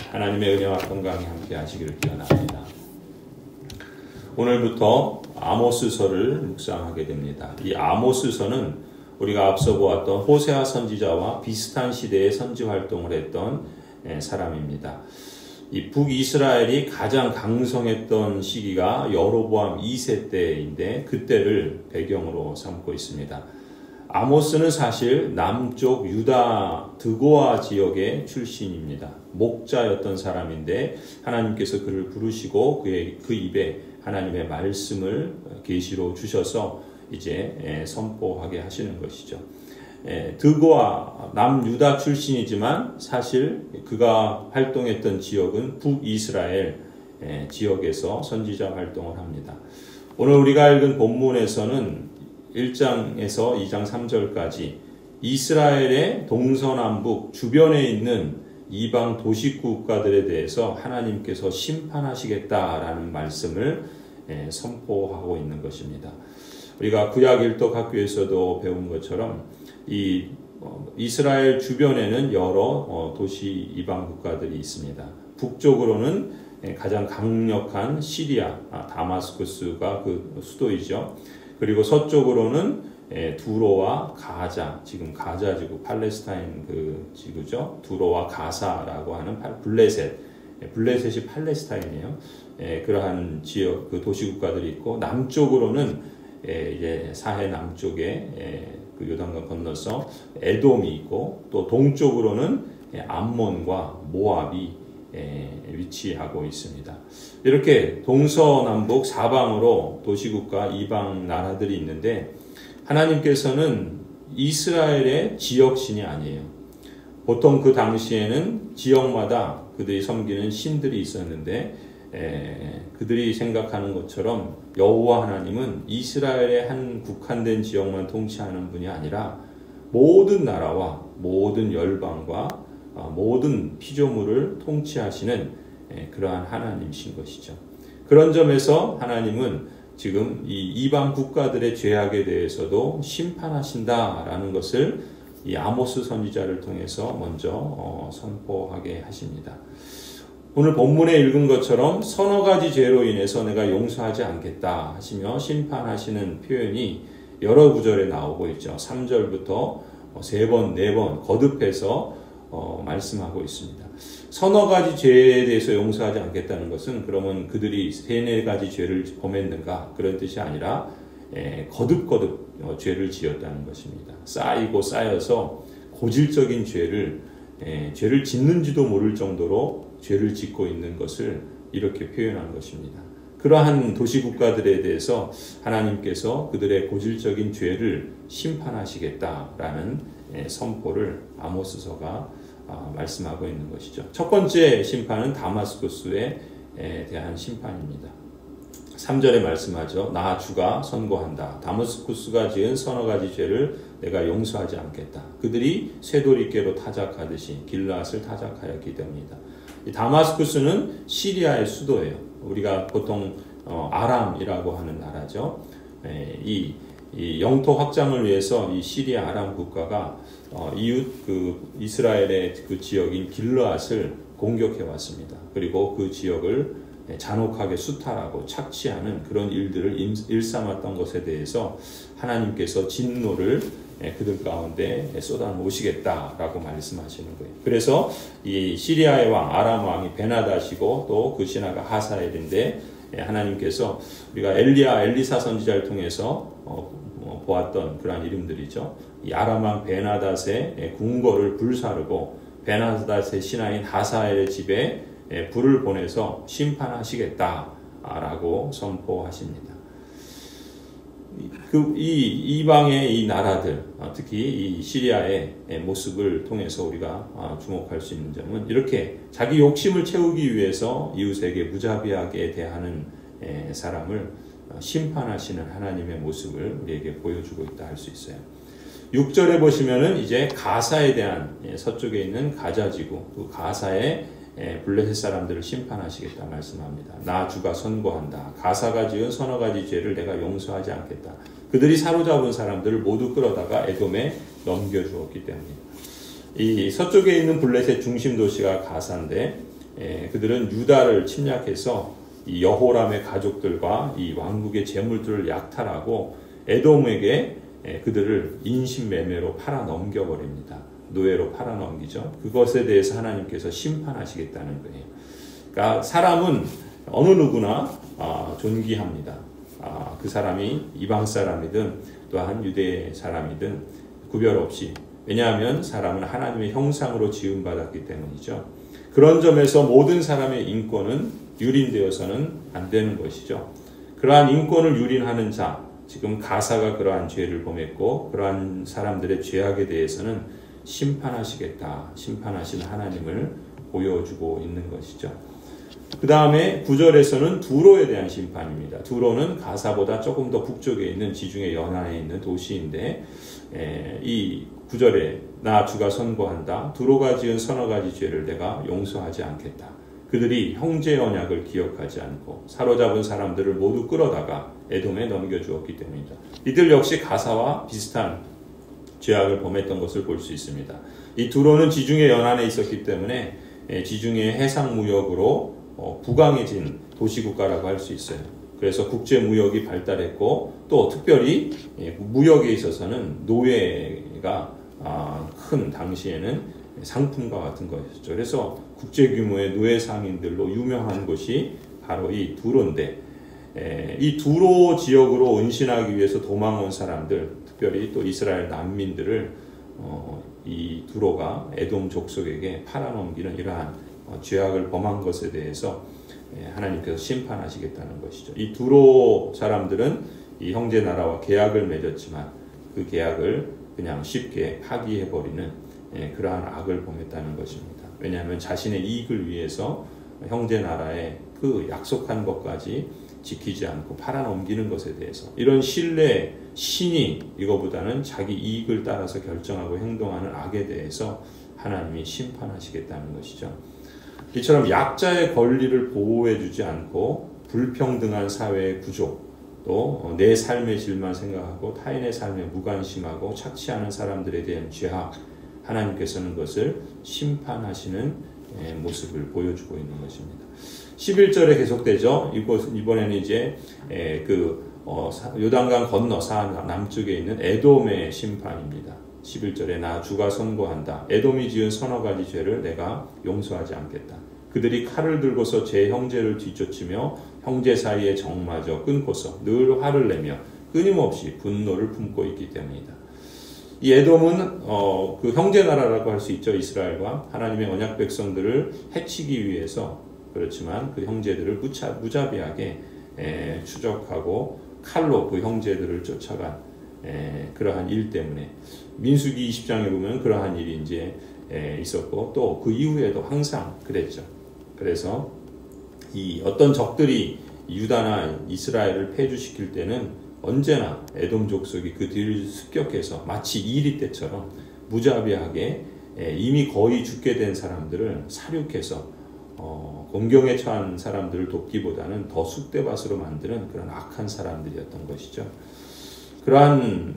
하나님의 은혜와 건강이 함께 하시기를 기원합니다. 오늘부터 아모스서를 묵상하게 됩니다. 이 아모스서는 우리가 앞서 보았던 호세아 선지자와 비슷한 시대에 선지 활동을 했던 사람입니다. 이 북이스라엘이 가장 강성했던 시기가 여로보암 2세 때인데 그때를 배경으로 삼고 있습니다. 아모스는 사실 남쪽 유다 드고아 지역의 출신입니다. 목자였던 사람인데 하나님께서 그를 부르시고 그 입에 하나님의 말씀을 계시로 주셔서 이제 선포하게 하시는 것이죠. 드고아 남유다 출신이지만 사실 그가 활동했던 지역은 북이스라엘 지역에서 선지자 활동을 합니다. 오늘 우리가 읽은 본문에서는 1장에서 2장 3절까지 이스라엘의 동서남북 주변에 있는 이방 도시국가들에 대해서 하나님께서 심판하시겠다라는 말씀을 선포하고 있는 것입니다. 우리가 구약 일독학교에서도 배운 것처럼 이 이스라엘 주변에는 여러 도시 이방 국가들이 있습니다. 북쪽으로는 가장 강력한 시리아 다마스쿠스가 그 수도이죠. 그리고 서쪽으로는 두로와 가자, 지금 가자 지구 팔레스타인 그 지구죠. 두로와 가사라고 하는 블레셋이 팔레스타인이에요. 그러한 지역 그 도시 국가들이 있고 남쪽으로는 이제 사해 남쪽에 그 요단강 건너서 에돔이 있고 또 동쪽으로는 암몬과 모압이 위치하고 있습니다. 이렇게 동서남북 사방으로 도시국가 이방 나라들이 있는데 하나님께서는 이스라엘의 지역신이 아니에요. 보통 그 당시에는 지역마다 그들이 섬기는 신들이 있었는데 그들이 생각하는 것처럼 여호와 하나님은 이스라엘의 한 국한된 지역만 통치하는 분이 아니라 모든 나라와 모든 열방과 모든 피조물을 통치하시는 그러한 하나님이신 것이죠. 그런 점에서 하나님은 지금 이 이방 국가들의 죄악에 대해서도 심판하신다라는 것을 이 아모스 선지자를 통해서 먼저 선포하게 하십니다. 오늘 본문에 읽은 것처럼 서너 가지 죄로 인해서 내가 용서하지 않겠다 하시며 심판하시는 표현이 여러 구절에 나오고 있죠. 3절부터 3번, 4번 거듭해서 말씀하고 있습니다. 서너 가지 죄에 대해서 용서하지 않겠다는 것은 그러면 그들이 3-4가지 죄를 범했는가 그런 뜻이 아니라 거듭 죄를 지었다는 것입니다. 쌓이고 쌓여서 고질적인 죄를 짓는지도 모를 정도로 죄를 짓고 있는 것을 이렇게 표현한 것입니다. 그러한 도시국가들에 대해서 하나님께서 그들의 고질적인 죄를 심판하시겠다라는 선포를 아모스서가 말씀하고 있는 것이죠. 첫 번째 심판은 다마스쿠스에 대한 심판입니다. 3절에 말씀하죠. 나 주가 선고한다. 다마스쿠스가 지은 서너 가지 죄를 내가 용서하지 않겠다. 그들이 쇠돌이깨로 타작하듯이 길앗을 타작하였기 때문이다. 이 다마스쿠스는 시리아의 수도예요. 우리가 보통 아람이라고 하는 나라죠. 이 영토 확장을 위해서 이 시리아 아람 국가가 이웃 그 이스라엘의 그 지역인 길르앗을 공격해 왔습니다. 그리고 그 지역을 잔혹하게 수탈하고 착취하는 그런 일들을 일삼았던 것에 대해서 하나님께서 진노를 그들 가운데 쏟아놓으시겠다라고 말씀하시는 거예요. 그래서 이 시리아의 왕 아람 왕이 베나다시고 또 그 신하가 하사엘인데 하나님께서 우리가 엘리사 선지자를 통해서 보았던 그러한 이름들이죠. 이 아람 왕 베나닷의 궁궐을 불사르고 베나닷의 신하인 하사엘의 집에 불을 보내서 심판하시겠다라고 선포하십니다. 이 이방의 이 나라들, 특히 이 시리아의 모습을 통해서 우리가 주목할 수 있는 점은 이렇게 자기 욕심을 채우기 위해서 이웃에게 무자비하게 대하는 사람을 심판하시는 하나님의 모습을 우리에게 보여주고 있다 할 수 있어요. 6절에 보시면은 이제 가사에 대한 서쪽에 있는 가자지구, 또 가사의 블레셋 사람들을 심판하시겠다 말씀합니다. 나 주가 선고한다. 가사가 지은 서너 가지 죄를 내가 용서하지 않겠다. 그들이 사로잡은 사람들을 모두 끌어다가 에돔에 넘겨주었기 때문입니다. 이 서쪽에 있는 블레셋 중심 도시가 가사인데 그들은 유다를 침략해서 이 여호람의 가족들과 이 왕국의 재물들을 약탈하고 에돔에게 그들을 인신매매로 팔아 넘겨버립니다. 노예로 팔아 넘기죠. 그것에 대해서 하나님께서 심판하시겠다는 거예요. 그러니까 사람은 어느 누구나 존귀합니다. 그 사람이 이방 사람이든 또한 유대 사람이든 구별 없이, 왜냐하면 사람은 하나님의 형상으로 지음받았기 때문이죠. 그런 점에서 모든 사람의 인권은 유린되어서는 안 되는 것이죠. 그러한 인권을 유린하는 자, 지금 가사가 그러한 죄를 범했고 그러한 사람들의 죄악에 대해서는 심판하시겠다, 심판하시는 하나님을 보여주고 있는 것이죠. 그 다음에 9절에서는 두로에 대한 심판입니다. 두로는 가사보다 조금 더 북쪽에 있는 지중해 연안에 있는 도시인데, 이 9절에 나 주가 선고한다. 두로가 지은 서너 가지 죄를 내가 용서하지 않겠다. 그들이 형제 언약을 기억하지 않고 사로잡은 사람들을 모두 끌어다가 에돔에 넘겨주었기 때문이다. 이들 역시 가사와 비슷한 죄악을 범했던 것을 볼 수 있습니다. 이 두로는 지중해 연안에 있었기 때문에 지중해 해상무역으로 부강해진 도시국가라고 할 수 있어요. 그래서 국제무역이 발달했고 또 특별히 무역에 있어서는 노예가 큰 당시에는 상품과 같은 것이었죠. 그래서 국제규모의 노예 상인들로 유명한 곳이 바로 이 두로인데, 이 두로 지역으로 은신하기 위해서 도망온 사람들, 특별히 또 이스라엘 난민들을 이 두로가 에돔 족속에게 팔아넘기는 이러한 죄악을 범한 것에 대해서 하나님께서 심판하시겠다는 것이죠. 이 두로 사람들은 이 형제 나라와 계약을 맺었지만 그 계약을 그냥 쉽게 파기해버리는 그러한 악을 범했다는 것입니다. 왜냐하면 자신의 이익을 위해서 형제 나라의 그 약속한 것까지 지키지 않고 팔아넘기는 것에 대해서, 이런 신뢰, 신이 이거보다는 자기 이익을 따라서 결정하고 행동하는 악에 대해서 하나님이 심판하시겠다는 것이죠. 이처럼 약자의 권리를 보호해주지 않고 불평등한 사회의 구조, 또 내 삶의 질만 생각하고 타인의 삶에 무관심하고 착취하는 사람들에 대한 죄악, 하나님께서는 그것을 심판하시는 모습을 보여주고 있는 것입니다. 11절에 계속되죠. 이번에는 이제 요단강 건너 남쪽에 있는 에돔의 심판입니다. 11절에 나 주가 선고한다. 에돔이 지은 서너 가지 죄를 내가 용서하지 않겠다. 그들이 칼을 들고서 제 형제를 뒤쫓으며 형제 사이에 정마저 끊고서 늘 화를 내며 끊임없이 분노를 품고 있기 때문이다. 이 에돔은 그 형제 나라라고 할 수 있죠. 이스라엘과 하나님의 언약 백성들을 해치기 위해서, 그렇지만 그 형제들을 무자비하게 추적하고 칼로 그 형제들을 쫓아간 그러한 일 때문에 민수기 20장에 보면 그러한 일이 이제 있었고 또 그 이후에도 항상 그랬죠. 그래서 이 어떤 적들이 유다나 이스라엘을 패주시킬 때는 언제나 에돔 족속이 그 뒤를 습격해서 마치 이리 때처럼 무자비하게 이미 거의 죽게 된 사람들을 살육해서 공경에 처한 사람들을 돕기보다는 더 쑥대밭으로 만드는 그런 악한 사람들이었던 것이죠. 그러한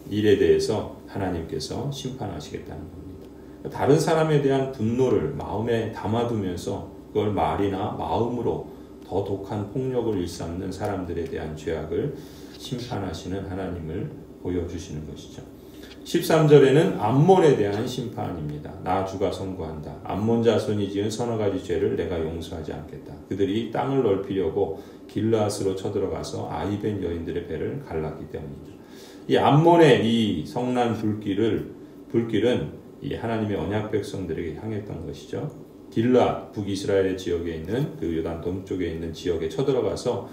일에 대해서 하나님께서 심판하시겠다는 겁니다. 다른 사람에 대한 분노를 마음에 담아두면서 그걸 말이나 마음으로 더 독한 폭력을 일삼는 사람들에 대한 죄악을 심판하시는 하나님을 보여주시는 것이죠. 13절에는 암몬에 대한 심판입니다. 나 주가 선고한다. 암몬 자손이 지은 서너 가지 죄를 내가 용서하지 않겠다. 그들이 땅을 넓히려고 길르앗으로 쳐들어가서 아이벤 여인들의 배를 갈랐기 때문이다. 이 암몬의 이 성난 불길은 이 하나님의 언약 백성들에게 향했던 것이죠. 길르앗, 북이스라엘의 지역에 있는 그 요단 동쪽에 있는 지역에 쳐들어가서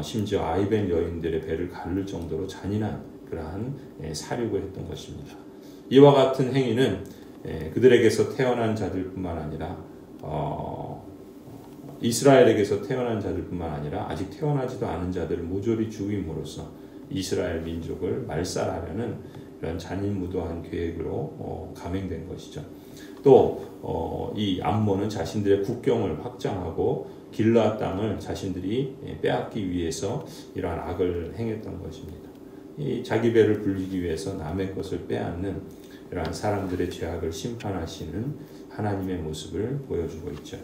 심지어 아이벤 여인들의 배를 가를 정도로 잔인한 그러한 살육을 했던 것입니다. 이와 같은 행위는 그들에게서 태어난 자들뿐만 아니라 이스라엘에게서 태어난 자들뿐만 아니라 아직 태어나지도 않은 자들을 모조리 죽임으로써 이스라엘 민족을 말살하려는 그런 잔인무도한 계획으로 감행된 것이죠. 또 이 암몬은 자신들의 국경을 확장하고 길르앗 땅을 자신들이 빼앗기 위해서 이러한 악을 행했던 것입니다. 이 자기 배를 불리기 위해서 남의 것을 빼앗는 이러한 사람들의 죄악을 심판하시는 하나님의 모습을 보여주고 있죠.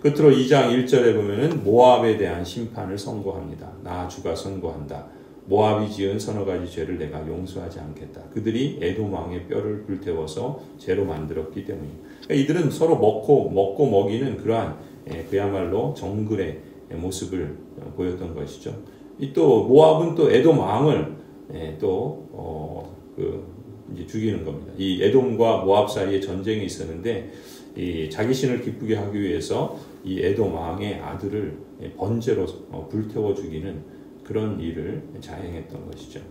끝으로 2장 1절에 보면은 모압에 대한 심판을 선고합니다. 나 주가 선고한다. 모압이 지은 서너 가지 죄를 내가 용서하지 않겠다. 그들이 에돔 왕의 뼈를 불태워서 죄로 만들었기 때문이에요. 그러니까 이들은 서로 먹고 먹이는 그러한 그야말로 정글의 모습을 보였던 것이죠. 또 모압은 또 에돔 왕을 이제 죽이는 겁니다. 이 에돔과 모압 사이에 전쟁이 있었는데 이 자기 신을 기쁘게 하기 위해서 이 에돔 왕의 아들을 번제로 불태워 죽이는 그런 일을 자행했던 것이죠.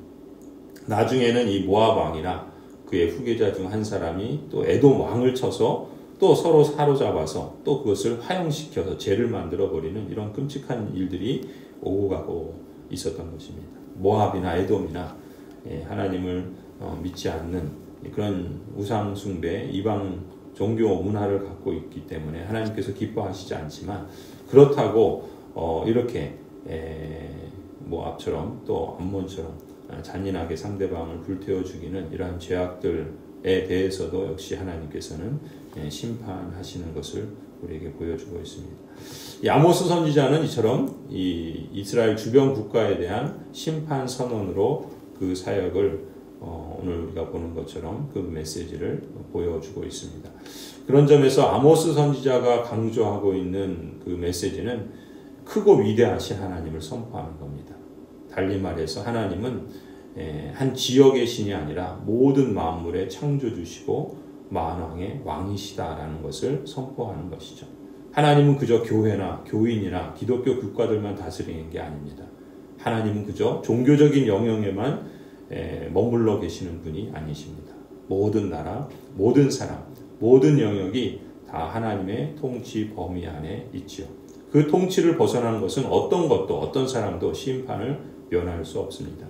나중에는 이 모압 왕이나 그의 후계자 중 한 사람이 또 에돔 왕을 쳐서 또 서로 사로잡아서 또 그것을 화형시켜서 죄를 만들어 버리는 이런 끔찍한 일들이 오고 가고 있었던 것입니다. 모압이나 에돔이나 하나님을 믿지 않는 그런 우상 숭배, 이방 종교 문화를 갖고 있기 때문에 하나님께서 기뻐하시지 않지만, 그렇다고 이렇게 모압처럼 또 암몬처럼 잔인하게 상대방을 불태워 죽이는 이러한 죄악들에 대해서도 역시 하나님께서는 심판하시는 것을 우리에게 보여주고 있습니다. 이 아모스 선지자는 이처럼 이 이스라엘 주변 국가에 대한 심판 선언으로 그 사역을 오늘 우리가 보는 것처럼 그 메시지를 보여주고 있습니다. 그런 점에서 아모스 선지자가 강조하고 있는 그 메시지는 크고 위대하신 하나님을 선포하는 겁니다. 달리 말해서 하나님은 한 지역의 신이 아니라 모든 만물의 창조주시고 만왕의 왕이시다라는 것을 선포하는 것이죠. 하나님은 그저 교회나 교인이나 기독교 국가들만 다스리는 게 아닙니다. 하나님은 그저 종교적인 영역에만 머물러 계시는 분이 아니십니다. 모든 나라, 모든 사람, 모든 영역이 다 하나님의 통치 범위 안에 있지요. 그 통치를 벗어나는 것은 어떤 것도 어떤 사람도 심판을 면할 수 없습니다.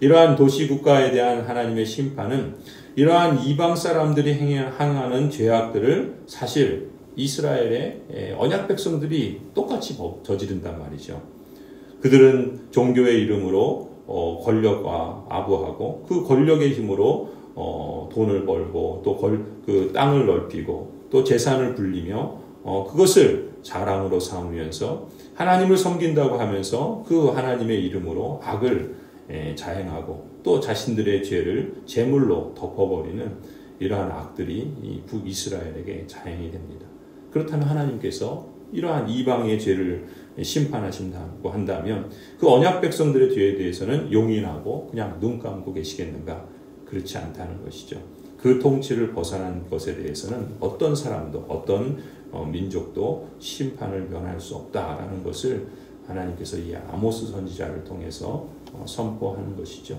이러한 도시국가에 대한 하나님의 심판은 이러한 이방 사람들이 행하는 죄악들을 사실 이스라엘의 언약 백성들이 똑같이 저지른단 말이죠. 그들은 종교의 이름으로 권력과 아부하고 그 권력의 힘으로 돈을 벌고 또 그 땅을 넓히고 또 재산을 불리며 그것을 자랑으로 삼으면서 하나님을 섬긴다고 하면서 그 하나님의 이름으로 악을 자행하고 또 자신들의 죄를 제물로 덮어버리는 이러한 악들이 이 북이스라엘에게 자행이 됩니다. 그렇다면 하나님께서 이러한 이방의 죄를 심판하신다고 한다면 그 언약 백성들의 죄에 대해서는 용인하고 그냥 눈 감고 계시겠는가? 그렇지 않다는 것이죠. 그 통치를 벗어난 것에 대해서는 어떤 사람도 어떤 민족도 심판을 면할 수 없다라는 것을 하나님께서 이 아모스 선지자를 통해서 선포하는 것이죠.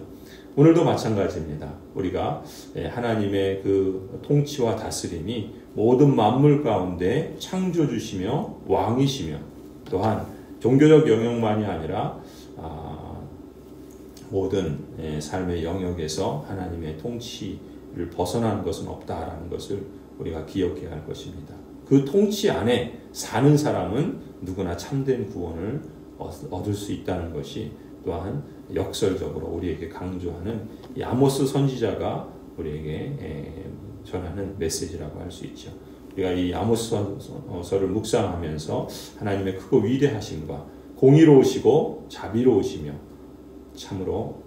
오늘도 마찬가지입니다. 우리가 하나님의 그 통치와 다스림이 모든 만물 가운데 창조주시며 왕이시며 또한 종교적 영역만이 아니라 모든 삶의 영역에서 하나님의 통치를 벗어나는 것은 없다라는 것을 우리가 기억해야 할 것입니다. 그 통치 안에 사는 사람은 누구나 참된 구원을 얻을 수 있다는 것이 또한 역설적으로 우리에게 강조하는 이 아모스 선지자가 우리에게 전하는 메시지라고 할 수 있죠. 우리가 이 아모스서를 묵상하면서 하나님의 크고 위대하심과 공의로우시고 자비로우시며 참으로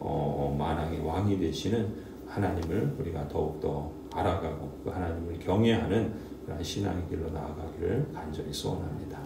만왕의 왕이 되시는 하나님을 우리가 더욱더 알아가고 그 하나님을 경외하는 그런 신앙의 길로 나아가기를 간절히 소원합니다.